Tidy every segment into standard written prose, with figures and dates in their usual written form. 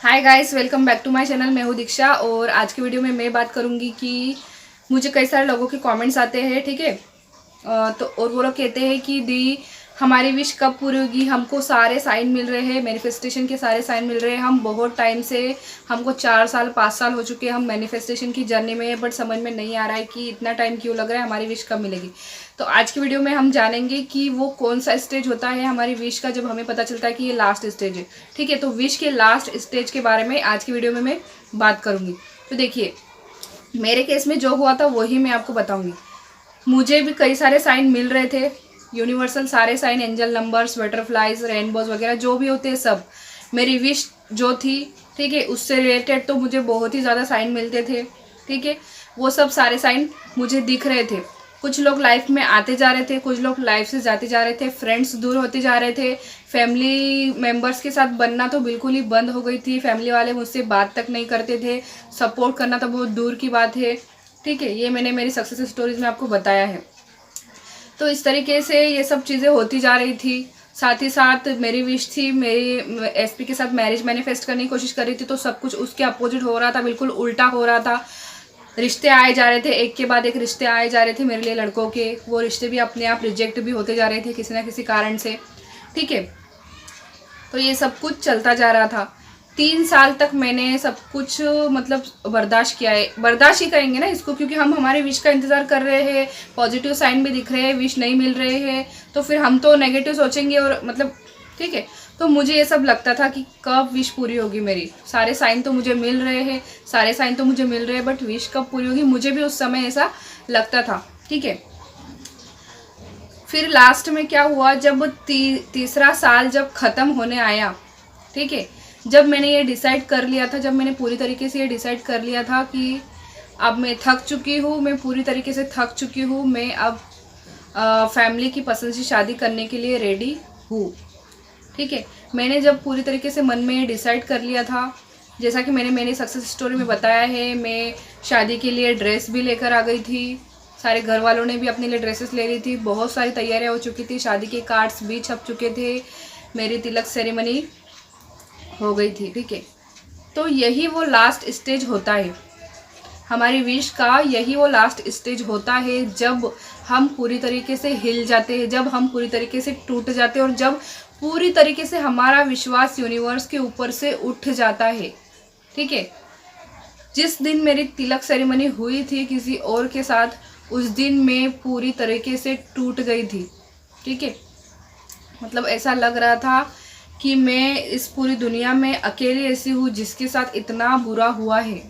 Hi guys, welcome back to my channel. मैं हूँ दीक्षा और आज की वीडियो में मैं बात करूँगी कि मुझे कई सारे लोगों के कमेंट्स आते हैं, ठीक है। तो और वो लोग कहते हैं कि दी हमारी विश कब पूरी होगी। हमको सारे साइन मिल रहे हैं, मैनिफेस्टेशन के सारे साइन मिल रहे हैं। हम बहुत टाइम से, हमको 4 साल 5 साल हो चुके हैं हम मैनिफेस्टेशन की जर्नी में, बट समझ में नहीं आ रहा है कि इतना टाइम क्यों लग रहा है, हमारी विश कब मिलेगी। तो आज की वीडियो में हम जानेंगे कि वो कौन सा स्टेज होता है हमारी विश का, जब हमें पता चलता है कि ये लास्ट स्टेज है, ठीक है। तो विश के लास्ट स्टेज के बारे में आज की वीडियो में मैं बात करूँगी। तो देखिए, मेरे केस में जो हुआ था वही मैं आपको बताऊँगी। मुझे भी कई सारे साइन मिल रहे थे, यूनिवर्सल सारे sign, angel numbers, butterflies, rainbows वगैरह जो भी होते हैं सब। मेरी विश जो थी, ठीक है, उससे रिलेटेड तो मुझे बहुत ही ज़्यादा साइन मिलते थे, ठीक है। वो सब सारे साइन मुझे दिख रहे थे। कुछ लोग लाइफ में आते जा रहे थे, कुछ लोग लाइफ से जाते जा रहे थे, फ्रेंड्स दूर होते जा रहे थे, फैमिली मेम्बर्स के साथ बनना तो बिल्कुल ही बंद हो गई थी। फैमिली वाले मुझसे बात तक नहीं करते थे, सपोर्ट करना तो बहुत दूर की बात है, ठीक है। ये मैंने मेरी सक्सेस स्टोरीज में आपको बताया है। तो इस तरीके से ये सब चीज़ें होती जा रही थी। साथ ही साथ मेरी विश थी, मेरी एसपी के साथ मैरिज मैनिफेस्ट करने की कोशिश कर रही थी, तो सब कुछ उसके अपोजिट हो रहा था, बिल्कुल उल्टा हो रहा था। रिश्ते आए जा रहे थे, एक के बाद एक रिश्ते आए जा रहे थे मेरे लिए लड़कों के। वो रिश्ते भी अपने आप रिजेक्ट भी होते जा रहे थे किसी ना किसी कारण से, ठीक है। तो ये सब कुछ चलता जा रहा था। 3 साल तक मैंने सब कुछ मतलब बर्दाश्त किया है, बर्दाश्त ही करेंगे ना इसको, क्योंकि हम हमारे विश का इंतज़ार कर रहे हैं, पॉजिटिव साइन भी दिख रहे हैं, विश नहीं मिल रहे हैं, तो फिर हम तो नेगेटिव सोचेंगे और मतलब, ठीक है। तो मुझे ये सब लगता था कि कब विश पूरी होगी मेरी। सारे साइन तो मुझे मिल रहे हैं, सारे साइन तो मुझे मिल रहे हैं, बट विश कब पूरी होगी, मुझे भी उस समय ऐसा लगता था, ठीक है। फिर लास्ट में क्या हुआ, जब तीसरा साल जब ख़त्म होने आया, ठीक है, जब मैंने ये डिसाइड कर लिया था, जब मैंने पूरी तरीके से ये डिसाइड कर लिया था कि अब मैं थक चुकी हूँ, मैं पूरी तरीके से थक चुकी हूँ, मैं अब फैमिली की पसंद से शादी करने के लिए रेडी हूँ, ठीक है। मैंने जब पूरी तरीके से मन में डिसाइड कर लिया था, जैसा कि मैंने मेरी सक्सेस स्टोरी में बताया है, मैं शादी के लिए ड्रेस भी लेकर आ गई थी। सारे घर वालों ने भी अपने लिए ड्रेसेस ले ली थी, बहुत सारी तैयारियां हो चुकी थी, शादी के कार्ड्स भी छप चुके थे, मेरी तिलक सेरेमनी हो गई थी, ठीक है। तो यही वो लास्ट स्टेज होता है हमारी विश का, यही वो लास्ट स्टेज होता है जब हम पूरी तरीके से हिल जाते हैं, जब हम पूरी तरीके से टूट जाते हैं, और जब पूरी तरीके से हमारा विश्वास यूनिवर्स के ऊपर से उठ जाता है, ठीक है। जिस दिन मेरी तिलक सेरेमनी हुई थी किसी और के साथ, उस दिन मैं पूरी तरीके से टूट गई थी, ठीक है। मतलब ऐसा लग रहा था कि मैं इस पूरी दुनिया में अकेली ऐसी हूँ जिसके साथ इतना बुरा हुआ है।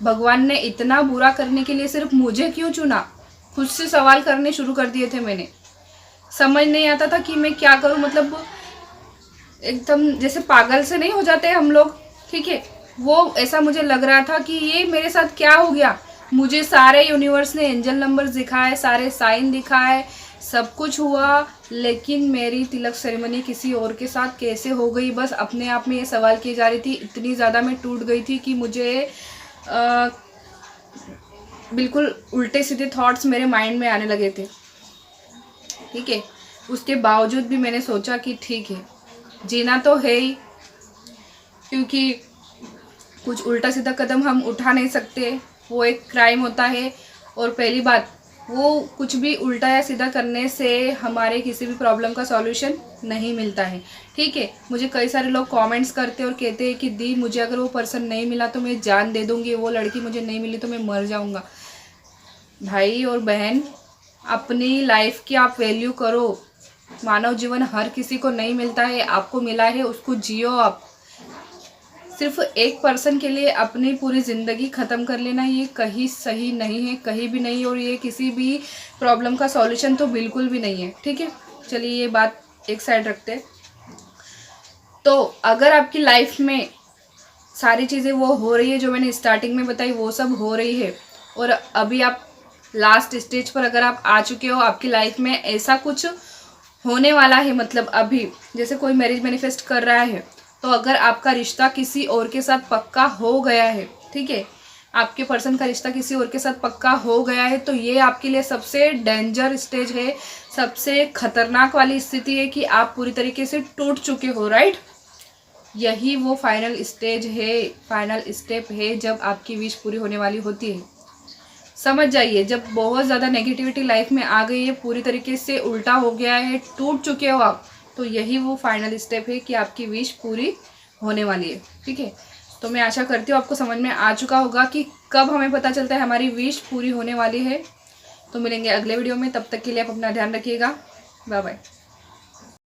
भगवान ने इतना बुरा करने के लिए सिर्फ मुझे क्यों चुना, खुद से सवाल करने शुरू कर दिए थे मैंने। समझ नहीं आता था कि मैं क्या करूँ, मतलब एकदम जैसे पागल से नहीं हो जाते हम लोग, ठीक है। वो ऐसा मुझे लग रहा था कि ये मेरे साथ क्या हो गया। मुझे सारे यूनिवर्स ने एंजल नंबर दिखाए, सारे साइन दिखाए, सब कुछ हुआ, लेकिन मेरी तिलक सेरेमनी किसी और के साथ कैसे हो गई। बस अपने आप में ये सवाल की जा रही थी। इतनी ज़्यादा मैं टूट गई थी कि मुझे बिल्कुल उल्टे सीधे थॉट्स मेरे माइंड में आने लगे थे, ठीक है। उसके बावजूद भी मैंने सोचा कि ठीक है, जीना तो है ही, क्योंकि कुछ उल्टा सीधा कदम हम उठा नहीं सकते, वो एक क्राइम होता है। और पहली बात, वो कुछ भी उल्टा या सीधा करने से हमारे किसी भी प्रॉब्लम का सॉल्यूशन नहीं मिलता है, ठीक है। मुझे कई सारे लोग कमेंट्स करते और कहते हैं कि दी मुझे अगर वो पर्सन नहीं मिला तो मैं जान दे दूँगी, वो लड़की मुझे नहीं मिली तो मैं मर जाऊँगा। भाई और बहन, अपनी लाइफ की आप वैल्यू करो। मानव जीवन हर किसी को नहीं मिलता है, आपको मिला है उसको जियो आप। सिर्फ एक पर्सन के लिए अपनी पूरी ज़िंदगी ख़त्म कर लेना, ये कहीं सही नहीं है, कहीं भी नहीं, और ये किसी भी प्रॉब्लम का सॉल्यूशन तो बिल्कुल भी नहीं है, ठीक है। चलिए ये बात एक साइड रखते हैं। तो अगर आपकी लाइफ में सारी चीज़ें वो हो रही है जो मैंने स्टार्टिंग में बताई, वो सब हो रही है, और अभी आप लास्ट स्टेज पर अगर आप आ चुके हो, आपकी लाइफ में ऐसा कुछ होने वाला है, मतलब अभी जैसे कोई मैरिज मैनिफेस्ट कर रहा है, तो अगर आपका रिश्ता किसी और के साथ पक्का हो गया है, ठीक है, आपके पर्सन का रिश्ता किसी और के साथ पक्का हो गया है, तो ये आपके लिए सबसे डेंजर स्टेज है, सबसे खतरनाक वाली स्थिति है कि आप पूरी तरीके से टूट चुके हो, राइट। यही वो फाइनल स्टेज है, फाइनल स्टेप है जब आपकी विश पूरी होने वाली होती है। समझ जाइए, जब बहुत ज़्यादा नेगेटिविटी लाइफ में आ गई है, पूरी तरीके से उल्टा हो गया है, टूट चुके हो आप, तो यही वो फाइनल स्टेप है कि आपकी विश पूरी होने वाली है। ठीक है, तो मैं आशा करती हूँ आपको समझ में आ चुका होगा कि कब हमें पता चलता है हमारी विश पूरी होने वाली है। तो मिलेंगे अगले वीडियो में, तब तक के लिए आप अपना ध्यान रखिएगा। Bye bye.